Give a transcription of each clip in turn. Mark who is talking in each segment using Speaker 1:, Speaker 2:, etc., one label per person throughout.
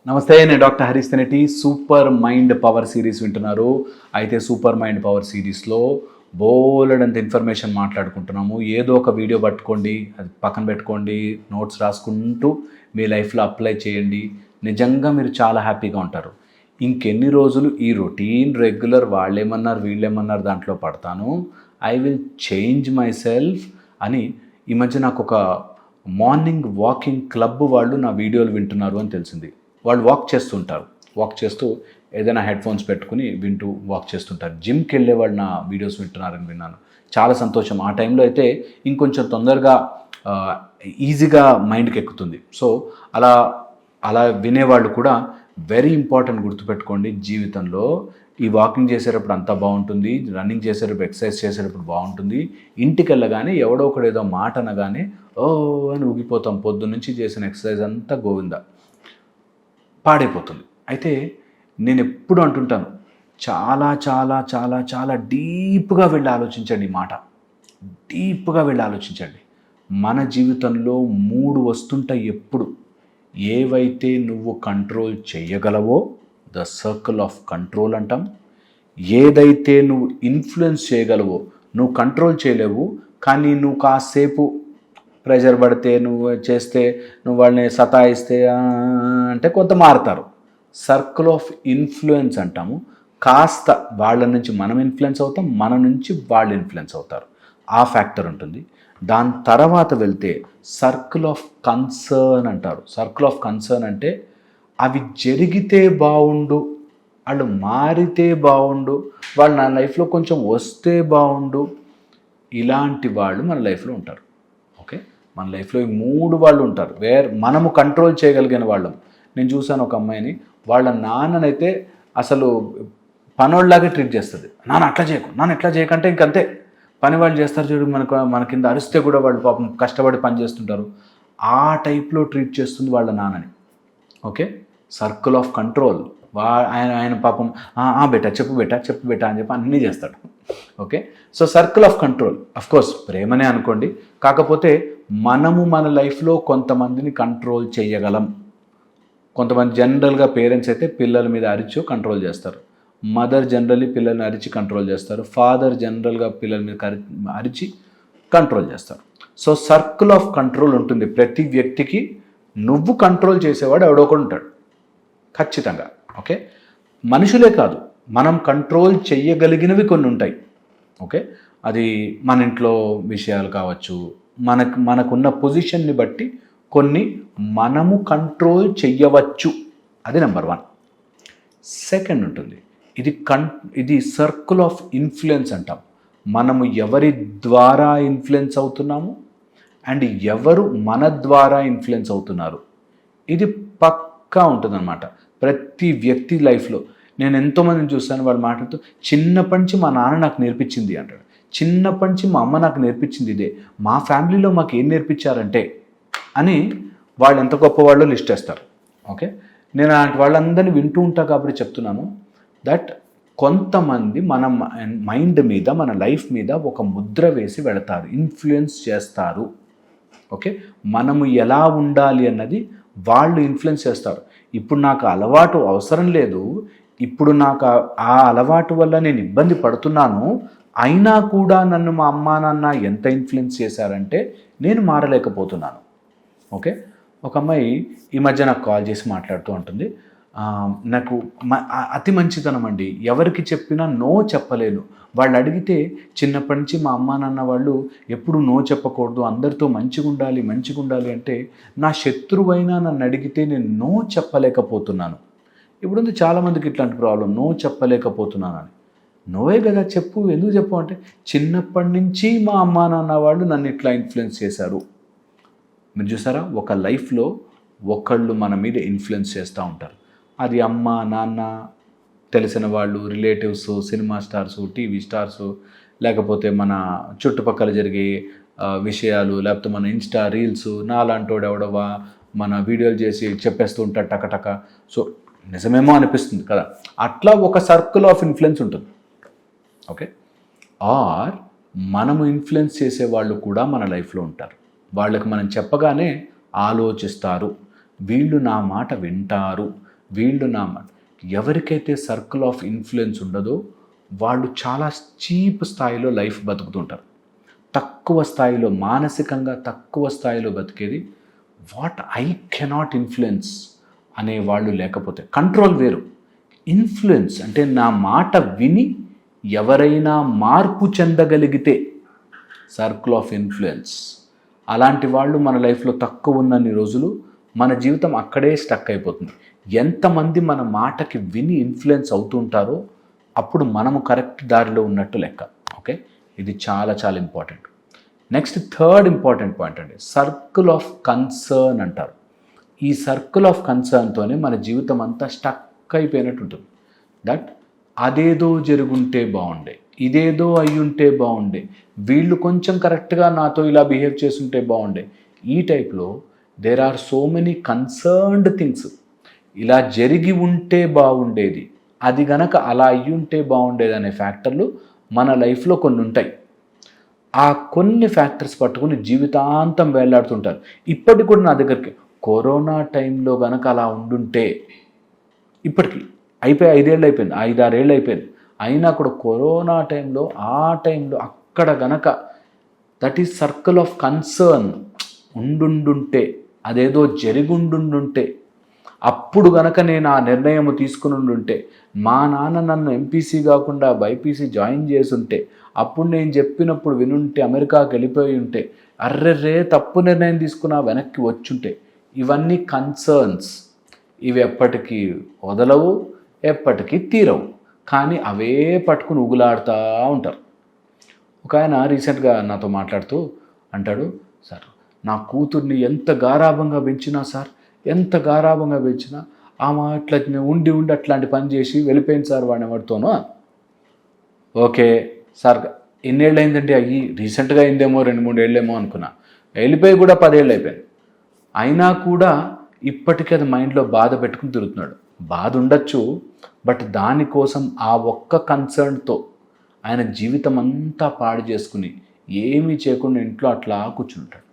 Speaker 1: నమస్తే, నేను doctor Harish Tenati. Super mind power series వింటున్నారు. అయితే సూపర్ మైండ్ పవర్ సిరీస్లో బోలెడంత ఇన్ఫర్మేషన్ మాట్లాడుకుంటున్నాము. ఏదో ఒక వీడియో పట్టుకోండి, అది పక్కన పెట్టుకోండి, నోట్స్ రాసుకుంటూ మీ లైఫ్లో అప్లై చేయండి. నిజంగా మీరు చాలా హ్యాపీగా ఉంటారు. ఇంకెన్ని రోజులు ఈ రొటీన్ రెగ్యులర్ వాళ్ళేమన్నారు వీళ్ళేమన్నారు దాంట్లో పడతాను, I will change my self అని ఈ మధ్య నాకు ఒక మార్నింగ్ వాకింగ్ క్లబ్ వాళ్ళు నా వీడియోలు వింటున్నారు అని తెలిసింది. వాళ్ళు వాక్ చేస్తూ ఏదైనా హెడ్ ఫోన్స్ పెట్టుకుని వింటూ వాక్ చేస్తుంటారు. జిమ్కి వెళ్ళే వాళ్ళు నా వీడియోస్ వింటున్నారని విన్నాను. చాలా సంతోషం. ఆ టైంలో అయితే ఇంకొంచెం తొందరగా ఈజీగా మైండ్కి ఎక్కుతుంది. సో అలా వినేవాళ్ళు కూడా వెరీ ఇంపార్టెంట్ గుర్తుపెట్టుకోండి. జీవితంలో ఈ వాకింగ్ చేసేటప్పుడు అంతా బాగుంటుంది, రన్నింగ్ చేసేటప్పుడు ఎక్సర్సైజ్ చేసేటప్పుడు బాగుంటుంది. ఇంటికి వెళ్ళగానే ఎవడో ఒకడు ఏదో మాట అనగానే ఓ అని ఊగిపోతాం. పొద్దున్నుంచి చేసిన ఎక్సర్సైజ్ అంతా గోవిందా పాడైపోతుంది. అయితే నేను ఎప్పుడు అంటుంటాను, చాలా చాలా చాలా చాలా డీప్గా వెళ్ళి ఆలోచించండి. ఈ మాట డీప్గా వెళ్ళి ఆలోచించండి. మన జీవితంలో 3 వస్తుంటాయి ఎప్పుడు. ఏవైతే నువ్వు కంట్రోల్ చేయగలవో ద సర్కిల్ ఆఫ్ కంట్రోల్ అంటాం. ఏదైతే నువ్వు ఇన్ఫ్లుయెన్స్ చేయగలవో, నువ్వు కంట్రోల్ చేయలేవు కానీ నువ్వు కాసేపు ప్రెషర్ పడితే, నువ్వు చేస్తే, నువ్వు వాళ్ళని సతాయిస్తే అంటే కొంత మారుతారు. సర్కిల్ ఆఫ్ ఇన్ఫ్లుయెన్స్ అంటాము. కాస్త వాళ్ళ నుంచి మనం ఇన్ఫ్లుయెన్స్ అవుతాం, మన నుంచి వాళ్ళు ఇన్ఫ్లుయెన్స్ అవుతారు. ఆ ఫ్యాక్టర్ ఉంటుంది. దాని తర్వాత వెళ్తే సర్కిల్ ఆఫ్ కన్సర్న్ అంటారు. సర్కిల్ ఆఫ్ కన్సర్న్ అంటే అవి జరిగితే బాగుండు, వాళ్ళు మారితే బాగుండు, వాళ్ళు నా లైఫ్లో కొంచెం వస్తే బాగుండు, ఇలాంటి వాళ్ళు మన లైఫ్లో ఉంటారు. ఓకే, మన లైఫ్లో ఈ 3 వాళ్ళు ఉంటారు. మనము కంట్రోల్ చేయగలిగిన వాళ్ళం. నేను చూశాను ఒక అమ్మాయిని, వాళ్ళ నాన్ననైతే అసలు పనోళ్ళలాగే ట్రీట్ చేస్తుంది. నాన్న అట్లా చేయకు, నాన్న ఎట్లా చేయకంటే ఇంకంతే. పని వాళ్ళు చేస్తారు చూడు, మన కింద అరిస్తే కూడా వాళ్ళు పాపం కష్టపడి పని చేస్తుంటారు. ఆ టైప్లో ట్రీట్ చేస్తుంది వాళ్ళ నాన్నని. Okay, circle of control. ఆయన పాపం బేటా చెప్పు బేటా అని చెప్పి అన్నీ చేస్తాడు. Okay, so circle of control of course ప్రేమనే అనుకోండి. కాకపోతే మనము మన లైఫ్లో కొంతమందిని కంట్రోల్ చేయగలం. కొంతమంది జనరల్గా పేరెంట్స్ అయితే పిల్లల మీద అరిచి కంట్రోల్ చేస్తారు. మదర్ జనరల్లీ పిల్లల్ని అరిచి కంట్రోల్ చేస్తారు. ఫాదర్ జనరల్గా పిల్లల మీద అరిచి కంట్రోల్ చేస్తారు. సో సర్కిల్ ఆఫ్ కంట్రోల్ ఉంటుంది ప్రతి వ్యక్తికి. నువ్వు కంట్రోల్ చేసేవాడు ఎవడో ఒకడు ఉంటాడు ఖచ్చితంగా. ఓకే, మనుషులే కాదు, మనం కంట్రోల్ చేయగలిగినవి కొన్ని ఉంటాయి. ఓకే, అది మన ఇంట్లో విషయాలు కావచ్చు, మనకున్న పొజిషన్ని బట్టి కొన్ని మనము కంట్రోల్ చెయ్యవచ్చు. అది నెంబర్ 1. సెకండ్ ఉంటుంది, ఇది సర్కిల్ ఆఫ్ ఇన్ఫ్లుయెన్స్ అంటాం. మనము ఎవరి ద్వారా ఇన్ఫ్లుయెన్స్ అవుతున్నాము అండ్ ఎవరు మన ద్వారా ఇన్ఫ్లుయెన్స్ అవుతున్నారు, ఇది పక్కా ఉంటుందన్నమాట ప్రతి వ్యక్తి లైఫ్లో. నేను ఎంతోమందిని చూస్తాను, వాళ్ళు మాట్లాడుతూ చిన్నప్పటి నుంచి మా నాన్న నాకు నేర్పించింది అంటాడు, చిన్నప్పటి నుంచి మా అమ్మ నాకు నేర్పించింది ఇదే, మా ఫ్యామిలీలో మాకు ఏం నేర్పించారంటే అని వాళ్ళు ఎంత గొప్పవాళ్ళో లిస్ట్ వేస్తారు. ఓకే, నేను అలాంటి వాళ్ళందరినీ వింటూ ఉంటా కాబట్టి చెప్తున్నాను దట్ కొంతమంది మన మైండ్ మీద, మన లైఫ్ మీద ఒక ముద్ర వేసి వెళతారు, ఇన్ఫ్లుయెన్స్ చేస్తారు. ఓకే, మనము ఎలా ఉండాలి అన్నది వాళ్ళు ఇన్ఫ్లుయెన్స్ చేస్తారు. ఇప్పుడు నాకు అలవాటు అవసరం లేదు, ఇప్పుడు నాకు ఆ అలవాటు వల్ల నేను ఇబ్బంది పడుతున్నాను, అయినా కూడా నన్ను మా అమ్మా నాన్న ఎంత ఇన్ఫ్లుయెన్స్ చేశారంటే నేను మారలేకపోతున్నాను. ఓకే, ఒక అమ్మాయి ఈ మధ్య నాకు కాల్ చేసి మాట్లాడుతూ ఉంటుంది, నాకు అతి మంచితనం అండి, ఎవరికి చెప్పినా నో చెప్పలేను. వాళ్ళు అడిగితే చిన్నప్పటి నుంచి మా అమ్మా నాన్న వాళ్ళు ఎప్పుడు నో చెప్పకూడదు, అందరితో మంచిగా ఉండాలి అంటే నా శత్రువైనా నన్ను అడిగితే నేను నో చెప్పలేకపోతున్నాను. ఇప్పుడు చాలామందికి ఇట్లాంటి ప్రాబ్లం, నో చెప్పలేకపోతున్నాను అని. నోవే కదా చెప్పు, ఎందుకు చెప్పు అంటే చిన్నప్పటి నుంచి మా అమ్మా నాన్న వాళ్ళు నన్ను ఇట్లా ఇన్ఫ్లుయెన్స్ చేశారు. మీరు చూసారా, ఒక లైఫ్లో ఒకళ్ళు మన మీద ఇన్ఫ్లుయెన్స్ చేస్తూ ఉంటారు. అది అమ్మ నాన్న, తెలిసిన వాళ్ళు, relatives, cinema stars, TV stars, లేకపోతే మన చుట్టుపక్కల జరిగే విషయాలు, లేకపోతే మన ఇన్స్టా రీల్స్, నాలాంటోడు ఎవడవా మన వీడియోలు చేసి చెప్పేస్తూ ఉంటాడు టకటక. సో నిజమేమో అనిపిస్తుంది కదా, అట్లా ఒక సర్కిల్ ఆఫ్ ఇన్ఫ్లుయెన్స్ ఉంటుంది. ఓకే, ఆర్ మనము ఇన్ఫ్లుయెన్స్ చేసే వాళ్ళు కూడా మన లైఫ్లో ఉంటారు. వాళ్ళకి మనం చెప్పగానే ఆలోచిస్తారు, వీళ్ళు నా మాట వింటారు, వీళ్ళు ఎవరికైతే సర్కిల్ ఆఫ్ ఇన్ఫ్లుయెన్స్ ఉండదో వాళ్ళు చాలా చీప్ స్థాయిలో లైఫ్ బతుకుతుంటారు. తక్కువ స్థాయిలో, మానసికంగా తక్కువ స్థాయిలో బతికేది. వాట్ ఐ కెనాట్ ఇన్ఫ్లుయెన్స్ అనే వాళ్ళు లేకపోతే, కంట్రోల్ వేరు, ఇన్ఫ్లుయెన్స్ అంటే నా మాట విని ఎవరైనా మార్పు చెందగలిగితే సర్కిల్ ఆఫ్ ఇన్ఫ్లుయెన్స్. అలాంటి వాళ్ళు మన లైఫ్లో తక్కువ ఉన్నన్ని రోజులు మన జీవితం అక్కడే స్టక్ అయిపోతుంది. ఎంతమంది మన మాటకి విని ఇన్ఫ్లుయెన్స్ అవుతుంటారో అప్పుడు మనము కరెక్ట్ దారిలో ఉన్నట్టు లెక్క. ఓకే, ఇది చాలా చాలా important. Next third important point అండి, సర్కిల్ ఆఫ్ కన్సర్న్ అంటారు. ఈ సర్కిల్ ఆఫ్ కన్సర్న్తోనే మన జీవితం అంతా స్టక్ అయిపోయినట్టు ఉంటుంది. దట్ అదేదో జరుగుంటే బాగుండే, ఇదేదో అయ్యుంటే బాగుండే, వీళ్ళు కొంచెం కరెక్ట్గా నాతో ఇలా బిహేవ్ చేస్తుంటే బాగుండే. ఈ టైప్లో there are so many concerned things. ఇలా జరిగి ఉంటే బాగుండేది, అది గనక అలా అయ్యుంటే బాగుండేది అనే ఫ్యాక్టర్లు మన లైఫ్లో కొన్ని ఉంటాయి. ఆ కొన్ని ఫ్యాక్టర్స్ పట్టుకుని జీవితాంతం వేలాడుతుంటారు. ఇప్పటికి కూడా నా దగ్గరికి కరోనా టైంలో గనక అలా ఉండుంటే, ఇప్పటికీ 5 ఏళ్ళు అయిపోయింది, 5-6 ఏళ్ళు అయిపోయింది, అయినా కూడా కరోనా టైంలో అక్కడ గనక that is circle of concern ఉండుంటే, అదేదో జరిగుండుంటే, అప్పుడు గనక నేను ఆ నిర్ణయం తీసుకుని ఉండుంటే, మా నాన్న నన్ను ఎంపీసీ కాకుండా బైపీసీ జాయిన్ చేసుంటే, అప్పుడు నేను చెప్పినప్పుడు వినుంటే, అమెరికాకి వెళ్ళిపోయి ఉంటే, అర్రెర్రే తప్పు నిర్ణయం తీసుకున్నా వెనక్కి వచ్చుంటే. ఇవన్నీ కన్సర్న్స్. ఇవి ఎప్పటికీ వదలవు, ఎప్పటికీ తీరవు, కానీ అవే పట్టుకుని ఉగులాడుతూ ఉంటారు. ఒక ఆయన రీసెంట్గా నాతో మాట్లాడుతూ అంటాడు, సార్ నా కూతుర్ని ఎంత గారాభంగా పెంచినా సార్, ఎంత గారాభంగా పెంచినా ఆమె అట్లా ఉండి అట్లాంటి పని చేసి వెళ్ళిపోయింది సార్ వాడిని ఎవరితోనో. ఓకే సార్, ఎన్నేళ్ళు అయిందండి? అయ్యి రీసెంట్గా అయిందేమో 2-3 ఏళ్ళేమో అనుకున్నా. వెళ్ళిపోయి కూడా 10 ఏళ్ళు అయిపోయింది. అయినా కూడా ఇప్పటికీ అది మైండ్లో బాధ పెట్టుకుని తిరుగుతున్నాడు. బాధ ఉండొచ్చు, బట్ దానికోసం ఆ ఒక్క కన్సర్న్తో ఆయన జీవితం అంతా పాడు చేసుకుని ఏమీ చేయకుండా ఇంట్లో అట్లా కూర్చుంటాడు.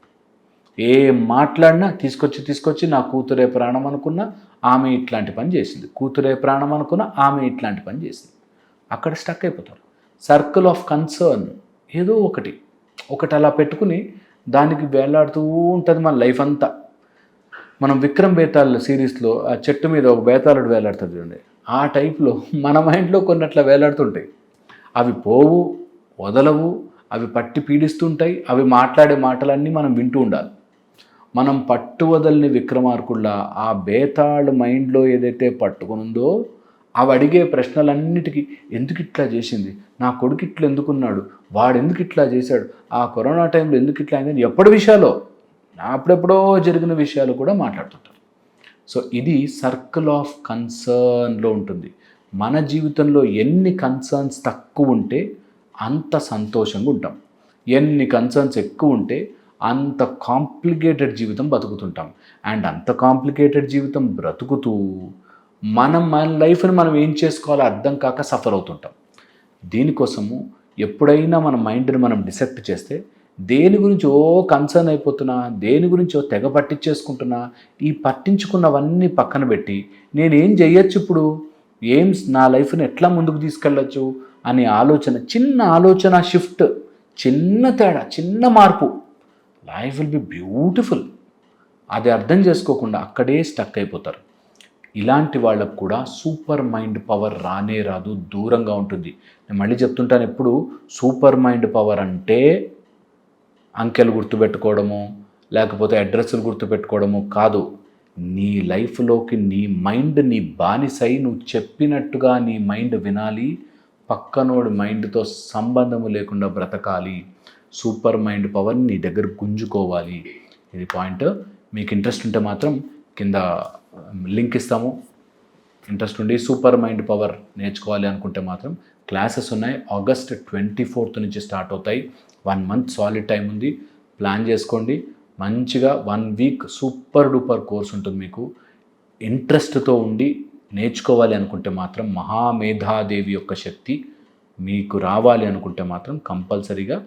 Speaker 1: ఏం మాట్లాడినా తీసుకొచ్చి నా కూతురే ప్రాణం అనుకున్నా ఆమె ఇట్లాంటి పని చేసింది, కూతురే ప్రాణం అనుకున్నా ఆమె ఇట్లాంటి పని చేసింది. అక్కడ స్టక్ అయిపోతారు. సర్కిల్ ఆఫ్ కన్సర్న్ ఏదో ఒకటి అలా పెట్టుకుని దానికి వేలాడుతూ ఉంటుంది మన లైఫ్ అంతా. మనం విక్రమ్ బేతాళ్ సిరీస్లో ఆ చెట్టు మీద ఒక బేతాళుడు వేలాడుతుంది చూడండి, ఆ టైప్లో మన మైండ్లో కొన్ని అట్లా వేలాడుతుంటాయి. అవి పోవు, వదలవు, అవి పట్టి పీడిస్తుంటాయి. అవి మాట్లాడే మాటలన్నీ మనం వింటూ ఉండాలి. మనం పట్టు వదలని విక్రమార్కుల్లా ఆ బేతాళ్ మైండ్లో ఏదైతే పట్టుకునుందో అవి అడిగే ప్రశ్నలన్నిటికీ, ఎందుకు ఇట్లా చేసింది, నా కొడుకు ఇట్లా ఎందుకున్నాడు, వాడు ఎందుకు ఇట్లా చేశాడు, ఆ కరోనా టైంలో ఎందుకు ఇట్లా అయిందని ఎప్పటి విషయాలో, అప్పుడెప్పుడో జరిగిన విషయాలు కూడా మాట్లాడుతుంటారు. సో ఇది సర్కిల్ ఆఫ్ కన్సర్న్లో ఉంటుంది. మన జీవితంలో ఎన్ని కన్సర్న్స్ తక్కువ ఉంటే అంత సంతోషంగా ఉంటాం, ఎన్ని కన్సర్న్స్ ఎక్కువ ఉంటే అంత కాంప్లికేటెడ్ జీవితం బతుకుతుంటాం. అండ్ అంత కాంప్లికేటెడ్ జీవితం బ్రతుకుతూ మన లైఫ్ని మనం ఏం చేసుకోవాలో అర్థం కాక సఫర్ అవుతుంటాం. దీనికోసము ఎప్పుడైనా మన మైండ్ని మనం డిసెక్ట్ చేస్తే, దేని గురించి కన్సర్న్ అయిపోతున్నా, దేని గురించో తెగ పట్టించేసుకుంటున్నా, ఈ పట్టించుకున్నవన్నీ పక్కన పెట్టి నేనేం చేయొచ్చు, ఇప్పుడు నా లైఫ్ని ఎట్లా ముందుకు తీసుకెళ్ళచ్చు అనే చిన్న ఆలోచన షిఫ్ట్, చిన్న తేడా, చిన్న మార్పు, లైఫ్ విల్ బి బ్యూటిఫుల్. అది అర్థం చేసుకోకుండా అక్కడే స్టక్ అయిపోతారు. ఇలాంటి వాళ్ళకు కూడా సూపర్ మైండ్ పవర్ రానే రాదు, దూరంగా ఉంటుంది. నేను మళ్ళీ చెప్తుంటాను, ఎప్పుడు సూపర్ మైండ్ పవర్ అంటే అంకెలు గుర్తుపెట్టుకోవడము, లేకపోతే అడ్రస్లు గుర్తుపెట్టుకోవడము కాదు. నీ లైఫ్లోకి నీ మైండ్ నీ బానిసై నువ్వు చెప్పినట్టుగా నీ మైండ్ వినాలి, పక్కనోడి మైండ్తో సంబంధము లేకుండా బ్రతకాలి. సూపర్ మైండ్ పవర్ నీ దగ్గర గుంజుకోవాలి. ఇది పాయింట్. మీకు ఇంట్రెస్ట్ ఉంటే మాత్రం కింద లింక్ ఇస్తాము. ఇంట్రెస్ట్ ఉండి సూపర్ మైండ్ పవర్ నేర్చుకోవాలి అనుకుంటే మాత్రం క్లాసెస్ ఉన్నాయి. ఆగస్ట్ 24th నుంచి స్టార్ట్ అవుతాయి. 1 month సాలిడ్ టైం ఉంది. ప్లాన్ చేసుకోండి. మంచిగా 1 week సూపర్ డూపర్ కోర్స్ ఉంటుంది. మీకు ఇంట్రెస్ట్తో ఉండి నేర్చుకోవాలి అనుకుంటే మాత్రం, మహామేధాదేవి యొక్క శక్తి మీకు రావాలి అనుకుంటే మాత్రం కంపల్సరీగా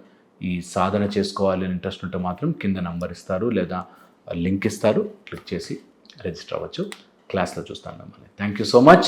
Speaker 1: ఈ సాధన చేసుకోవాలి అని ఇంట్రెస్ట్ ఉంటే మాత్రం కింద నంబర్ ఇస్తారు లేదా లింక్ ఇస్తారు, క్లిక్ చేసి రిజిస్టర్ అవ్వచ్చు. క్లాస్లో చూస్తాను మిమ్మల్ని. Thank you so much.